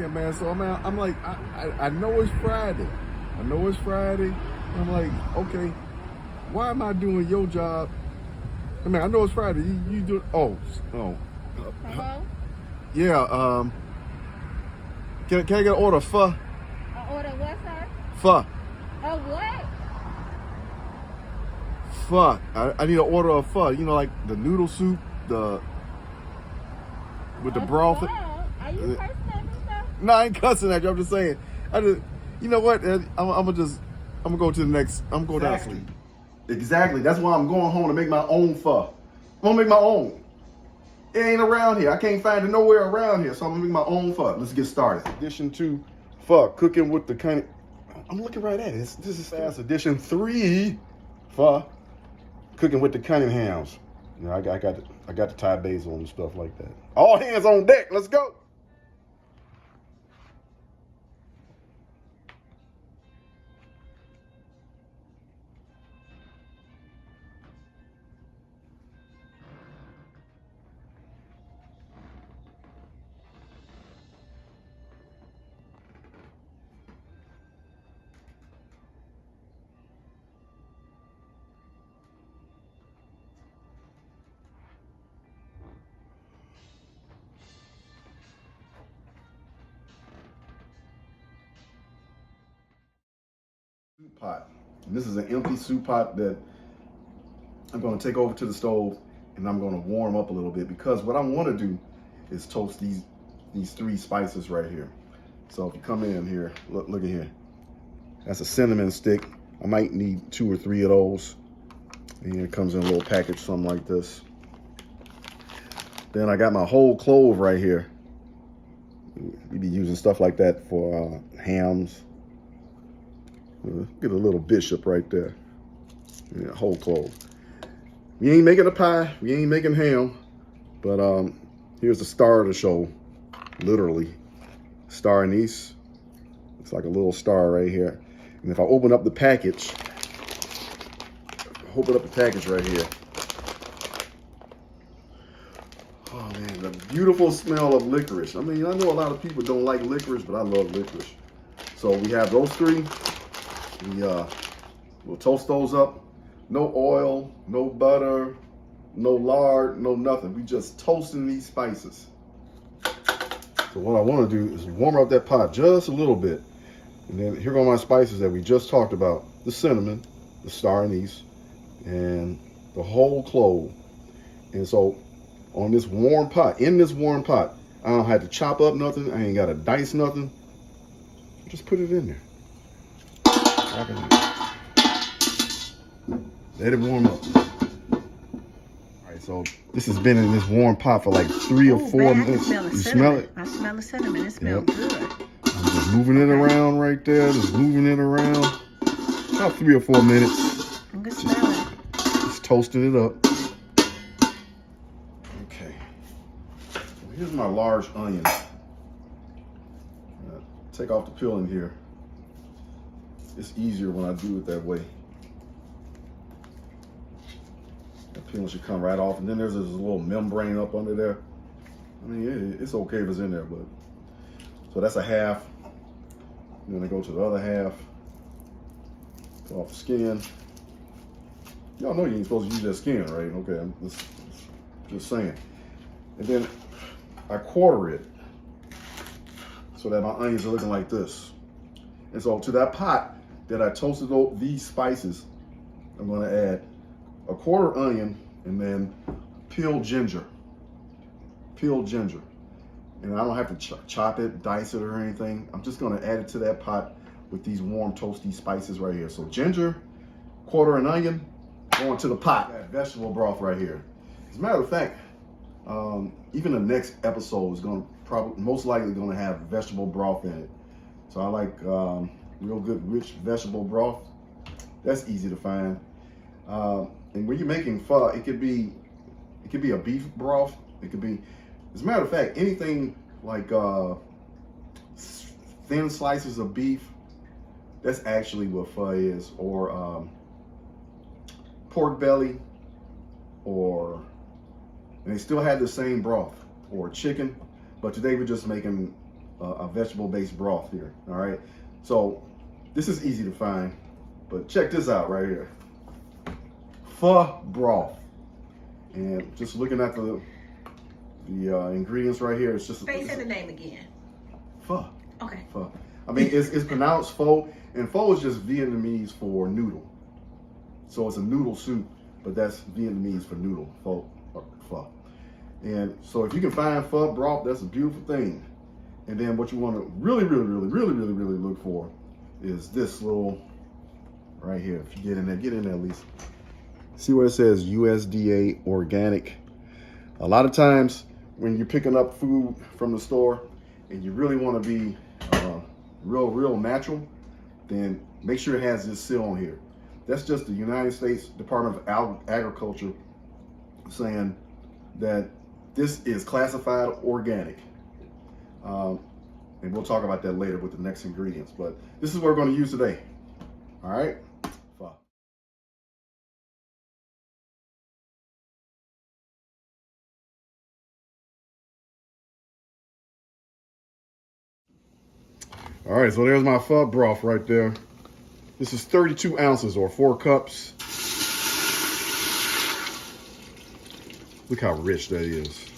weekend, man. So I'm like, I know it's Friday. I know it's Friday. I'm like, okay, why am I doing your job? I mean, I know it's Friday. You do. Oh. Hello? Yeah. Can I get an order of pho? An order what, sir? Pho. Oh, what? Pho. I need an order of pho. You know, like the noodle soup, with the broth. Are you cursing at me, sir? No, I ain't cussing at you. I'm just saying. You know what? I'm gonna go to the next. I'm going down to sleep. Exactly. That's why I'm going home to make my own pho. I'm gonna make my own. It ain't around here. I can't find it nowhere around here, so I'm gonna make my own pho. Let's get started. Addition 2, pho, cooking with the kind of. I'm looking right at it. This is fast. Edition 3, pho, cooking with the Cunninghams. You know, I got the Thai basil and stuff like that. All hands on deck. Let's go. Soup pot. And this is an empty soup pot that I'm going to take over to the stove and I'm going to warm up a little bit, because what I want to do is toast these 3 spices right here. So if you come in here, look at here. That's a cinnamon stick. I might need 2 or 3 of those. And it comes in a little package, something like this. Then I got my whole clove right here. We be using stuff like that for hams. Get a little bishop right there. Yeah, whole clove. We ain't making a pie. We ain't making ham. But here's the star of the show. Literally. Star anise. It's like a little star right here. And if I open up the package, right here. Oh man, the beautiful smell of licorice. I mean, I know a lot of people don't like licorice, but I love licorice. So we have those 3. We'll toast those up. No oil, no butter, no lard, no nothing. We just toasting these spices. So what I want to do is warm up that pot just a little bit. And then here go my spices that we just talked about. The cinnamon, the star anise, and the whole clove. And so on this warm pot, I don't have to chop up nothing. I ain't got to dice nothing. Just put it in there. Let it warm up. All right, so this has been in this warm pot for like 3 or 4 minutes. You smell it? I smell the cinnamon. It smells good. I'm just moving it around right there. Just moving it around. About 3 or 4 minutes. I'm gonna smell it. Just toasting it up. Okay. Here's my large onion. Take off the peeling here. It's easier when I do it that way. The peeling should come right off, and then there's this little membrane up under there. I mean, it's okay if it's in there, but so that's a half. And then I go to the other half. Pull off the skin. Y'all know you ain't supposed to use that skin, right? Okay, I'm just saying. And then I quarter it so that my onions are looking like this. And so to that pot that I toasted these spices, I'm going to add a quarter onion and then peeled ginger. And I don't have to chop it, dice it, or anything. I'm just going to add it to that pot with these warm toasty spices right here. So ginger, quarter an onion, going to the pot. That vegetable broth right here. As a matter of fact, even the next episode is going to most likely going to have vegetable broth in it. So I like real good rich vegetable broth. That's easy to find. And when you're making pho, it could be a beef broth. It could be, as a matter of fact, anything like thin slices of beef. That's actually what pho is, or pork belly, and they still have the same broth, or chicken. But today we're just making a vegetable-based broth here. All right, so this is easy to find, but check this out right here. Pho broth, and just looking at the ingredients right here, it's just. Say the name again. Pho. Okay. Pho. I mean, it's pronounced pho, and pho is just Vietnamese for noodle. So it's a noodle soup, but that's Vietnamese for noodle, pho, or pho. And so if you can find pho broth, that's a beautiful thing. And then what you want to really look for is this little right here. If you get in there, Lisa. See where it says USDA organic. A lot of times when you're picking up food from the store and you really want to be real natural, then make sure it has this seal on here. That's just the United States Department of Agriculture saying that this is classified organic. And we'll talk about that later with the next ingredients, but this is what we're going to use today. All right. All right, so there's my pho broth right there. This is 32 ounces or 4 cups. Look how rich that is.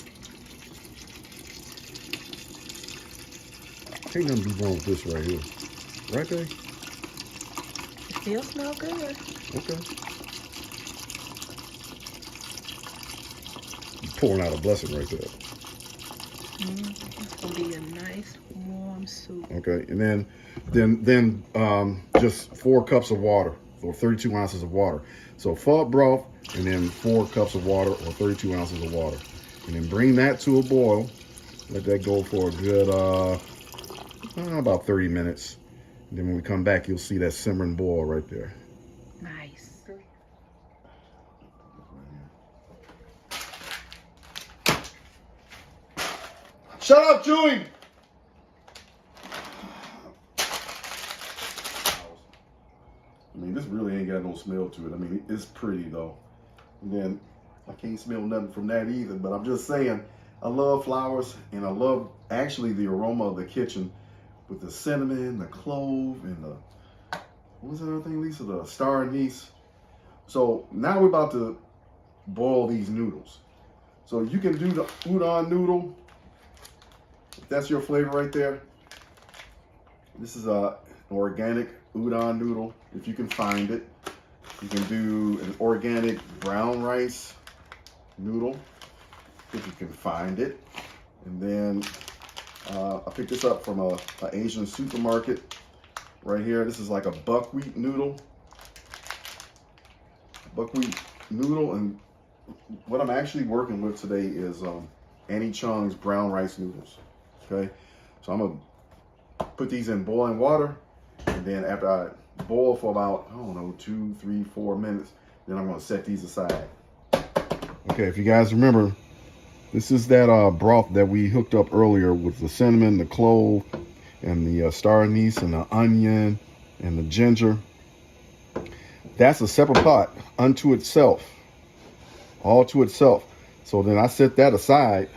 Ain't nothing be wrong with this right here. Right there? It still smells good. Okay. You're pouring out a blessing right there. It's gonna be a nice warm soup. Okay, and then just 4 cups of water, or 32 ounces of water. So pho broth, and then 4 cups of water, or 32 ounces of water, and then bring that to a boil. Let that go for a good about 30 minutes. And then when we come back, you'll see that simmering boil right there. Nice. Shut up, Chewy! I mean, this really ain't got no smell to it. I mean, it's pretty though. And then I can't smell nothing from that either, but I'm just saying, I love flowers, and I love actually the aroma of the kitchen with the cinnamon, the clove, and the, what was that other thing, Lisa? The star anise. So now we're about to boil these noodles. So you can do the udon noodle, if that's your flavor right there. This is an organic udon noodle, if you can find it. You can do an organic brown rice noodle, if you can find it. And then I picked this up from an Asian supermarket right here. This is like a buckwheat noodle. And what I'm actually working with today is Annie Chung's brown rice noodles. Okay, so I'm gonna put these in boiling water, and then after I boil for about, I don't know, 2, 3, 4 minutes, then I'm gonna set these aside. Okay, if you guys remember, this is that broth that we hooked up earlier with the cinnamon, the clove, and the star anise, and the onion, and the ginger. That's a separate pot unto itself, all to itself. So then I set that aside,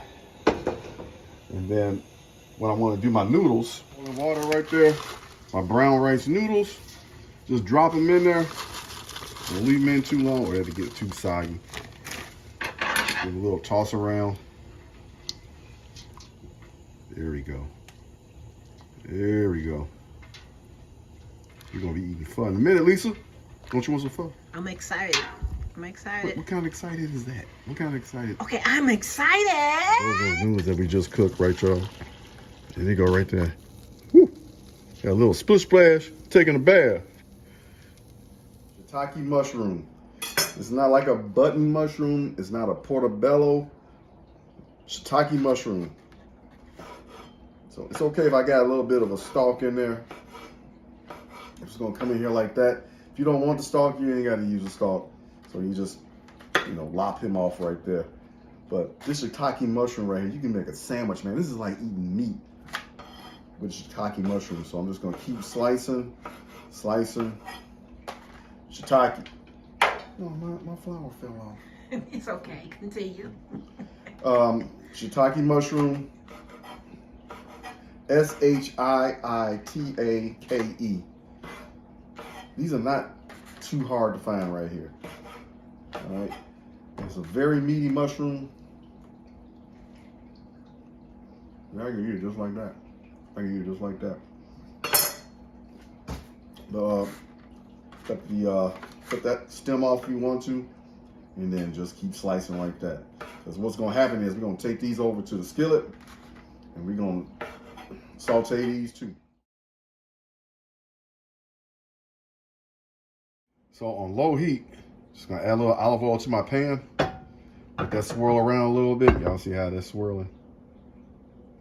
and then when I want to do my noodles, boiling water right there, my brown rice noodles, just drop them in there. Don't leave them in too long, or they get too soggy. Give a little toss around. There we go. There we go. You're gonna be eating pho in a minute, Lisa. Don't you want some pho? I'm excited. I'm excited. What kind of excited is that? What kind of excited? Okay, I'm excited. Those are those noodles that we just cooked, right, y'all? There they go, right there. Woo! Got a little splish splash, taking a bath. Shiitake mushroom. It's not like a button mushroom. It's not a portobello. Shiitake mushroom. So it's okay if I got a little bit of a stalk in there. I'm just gonna come in here like that. If you don't want the stalk, you ain't gotta use the stalk. So you just, lop him off right there. But this shiitake mushroom right here, you can make a sandwich, man. This is like eating meat with shiitake mushroom. So I'm just gonna keep slicing. Shiitake. No, my flour fell off. It's okay. Continue. Shiitake mushroom. Shiitake. These are not too hard to find right here. All right. It's a very meaty mushroom. I can eat it just like that. I can eat it just like that. Cut that stem off if you want to, and then just keep slicing like that. Because what's going to happen is we're going to take these over to the skillet, and we're going to saute these too. So on low heat, just going to add a little olive oil to my pan. Let that swirl around a little bit. Y'all see how that's swirling?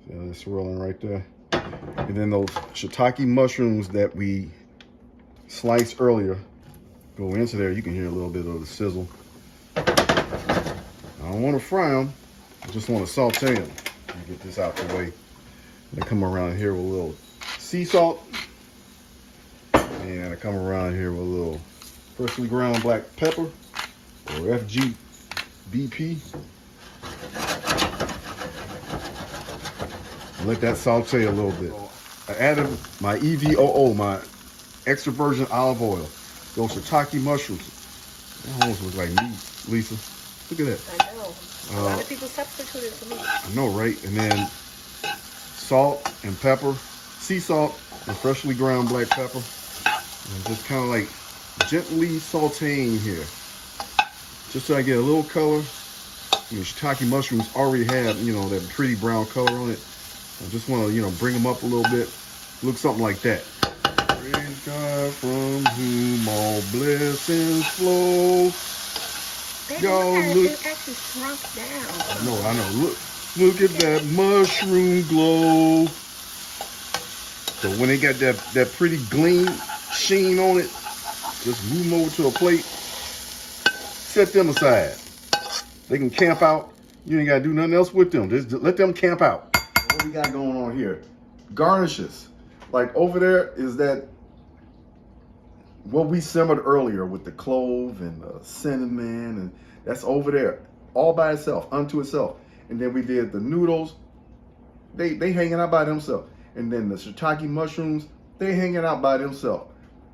See how that's swirling right there? And then those shiitake mushrooms that we sliced earlier go into there. You can hear a little bit of the sizzle. I don't want to fry them. I just want to saute them. Let me get this out the way. And I come around here with a little sea salt. And I come around here with a little freshly ground black pepper, or FGBP. Let that saute a little bit. I added my EVOO, my extra virgin olive oil. Those shiitake mushrooms. They almost look like meat, Lisa. Look at that. I know. A lot of people substitute it for meat. I know, right? And then salt and pepper, sea salt and freshly ground black pepper. And just kind of like gently sauteing here. Just so I get a little color. You know, shiitake mushrooms already have, you know, that pretty brown color on it. I just want to, you know, bring them up a little bit. Look something like that. Praise God from whom all blessings flow. Baby, look. It actually shrunk down. I know. Look at that mushroom glow. So when they got that pretty gleam, sheen on it, just move them over to a plate. Set them aside. They can camp out. You ain't got to do nothing else with them. Just let them camp out. What we got going on here? Garnishes. Like over there is that what we simmered earlier with the clove and the cinnamon, and that's over there all by itself, unto itself. And then we did the noodles. They hanging out by themselves. And then the shiitake mushrooms, they hanging out by themselves.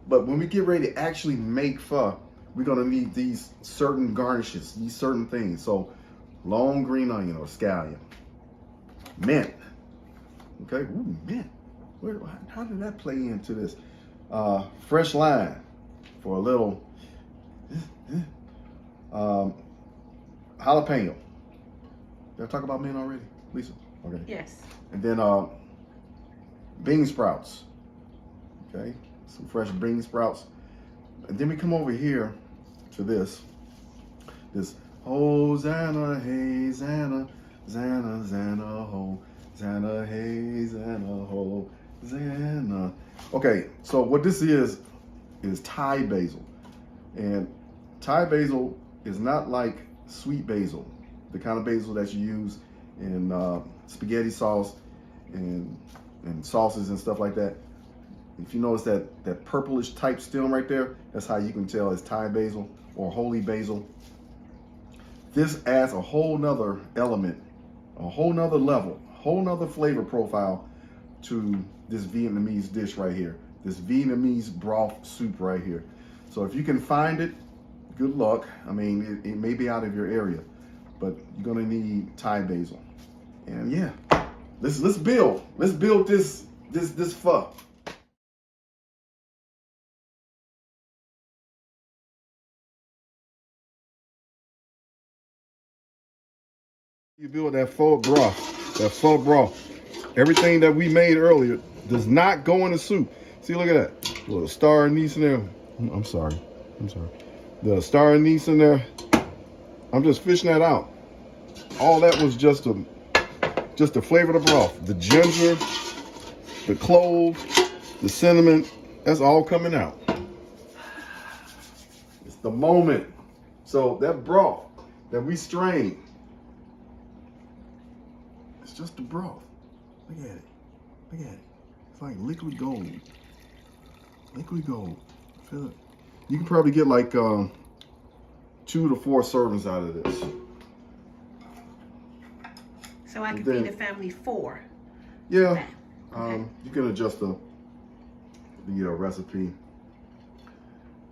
But when we get ready to actually make pho, we're gonna need these certain garnishes, these certain things. So long green onion or scallion, mint. Okay, ooh, mint. How did that play into this? Fresh lime for a little jalapeno. Did I talk about mint already, Lisa? Okay. Yes. And then bean sprouts. Okay, some fresh bean sprouts. And then we come over here to this Hosanna, hey, Zanna, Zanna, Zanna, ho, Zanna, hey, Zanna, ho, Zanna. Okay, so what this is Thai basil. And Thai basil is not like sweet basil, the kind of basil that you use in spaghetti sauce and sauces and stuff like that. If you notice that purplish type stem right there, that's how you can tell it's Thai basil or holy basil. This adds a whole nother element, a whole nother level, whole nother flavor profile to this Vietnamese dish right here, this Vietnamese broth soup right here. So if you can find it, good luck. I mean, it may be out of your area, but you're gonna need Thai basil. And yeah, let's build this pho. You build that pho broth. Everything that we made earlier does not go in the soup. See, look at that. A little star anise in there. I'm sorry. The star anise in there. I'm just fishing that out. All that was just to flavor the broth. The ginger, the clove, the cinnamon, that's all coming out. It's the moment. So that broth that we strained, it's just the broth. Look at it. It's like liquid gold. Feel it. You can probably get like 2 to 4 servings out of this. So I can feed a family 4. Yeah, You can adjust the recipe.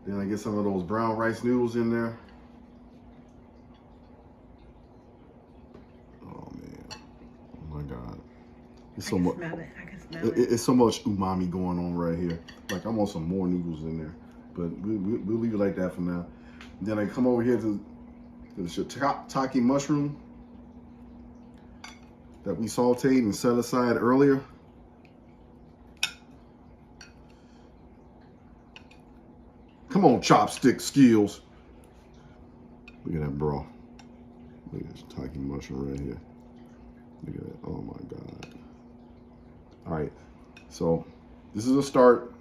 Then I get some of those brown rice noodles in there. Oh man, oh my God, it's so much. Smell it. I can smell it. It's so much umami going on right here. Like I want some more noodles in there, but we'll leave it like that for now. Then I come over here to the shiitake mushroom that we sauteed and set aside earlier. Come on, chopstick skills. Look at that broth. Look at this shiitake mushroom right here. Look at that. Oh my God. All right. So this is a start.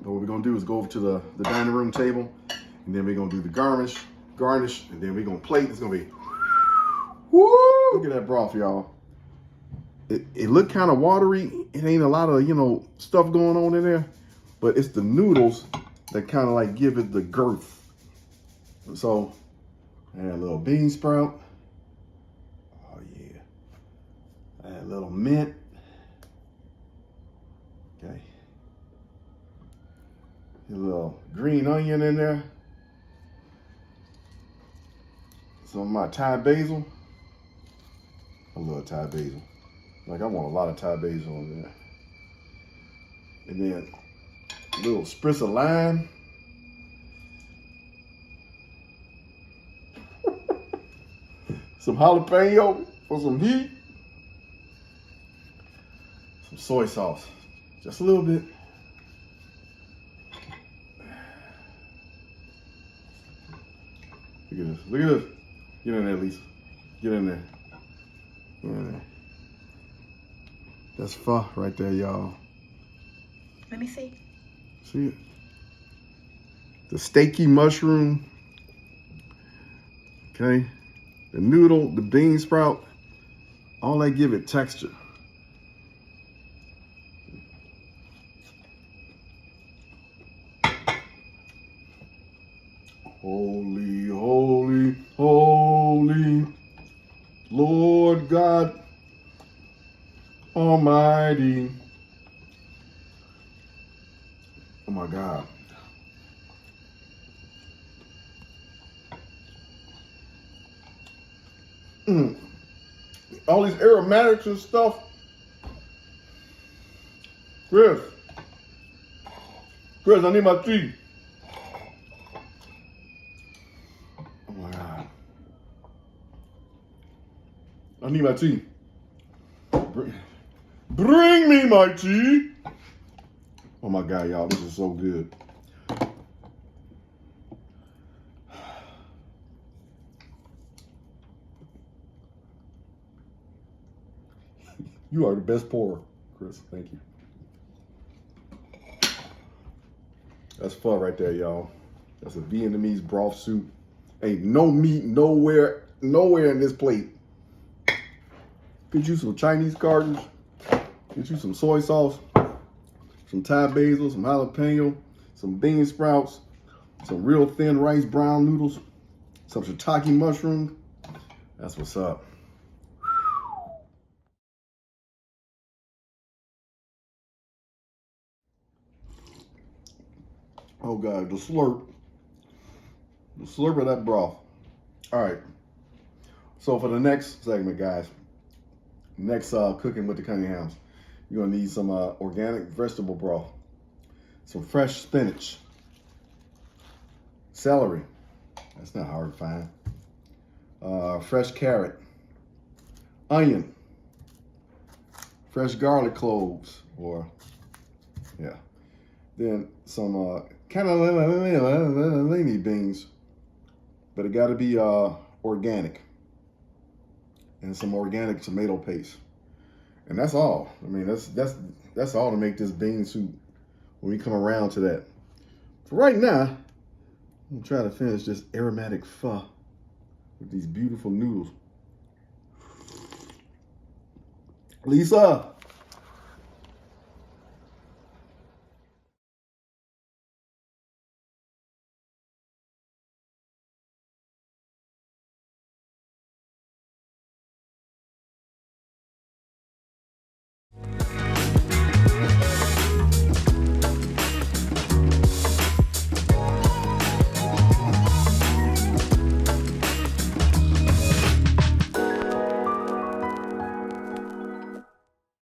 But what we're gonna do is go over to the dining room table, and then we're gonna do the garnish, and then we're gonna plate. It's gonna be woo! Look at that broth, y'all. It looked kind of watery. It ain't a lot of, you know, stuff going on in there, but it's the noodles that kind of like give it the girth. So, add a little bean sprout. Oh yeah. Add a little mint. Okay. A little green onion in there. Some of my Thai basil. I love Thai basil. Like I want a lot of Thai basil in there. And then a little spritz of lime. Some jalapeno for some heat. Some soy sauce. Just a little bit. Look at this. Look at this. Get in there, Lisa. Get in there. Get in there. That's pho right there, y'all. Let me see. See it? The steaky mushroom. Okay. The noodle, the bean sprout. All that give it texture. Holy, holy, holy, Lord God Almighty. Oh my God. All these aromatics and stuff. Chris, I need my tea. Oh my God. I need my tea. Bring me my tea. Oh my God, y'all, this is so good. You are the best pourer, Chris. Thank you. That's pho right there, y'all. That's a Vietnamese broth soup. Ain't no meat nowhere in this plate. Get you some Chinese garnishes. Get you some soy sauce, some Thai basil, some jalapeno, some bean sprouts, some real thin rice brown noodles, some shiitake mushroom. That's what's up. Oh God, the slurp of that broth. All right. So for the next segment, guys, cooking with the Cunninghams, you're gonna need some organic vegetable broth, some fresh spinach, celery. That's not hard to find. Fresh carrot, onion, fresh garlic cloves, then some cannellini beans, but it got to be organic, and some organic tomato paste, and that's all. I mean, that's all to make this bean soup. When we come around to that, for right now, I'm gonna try to finish this aromatic pho with these beautiful noodles. Lisa,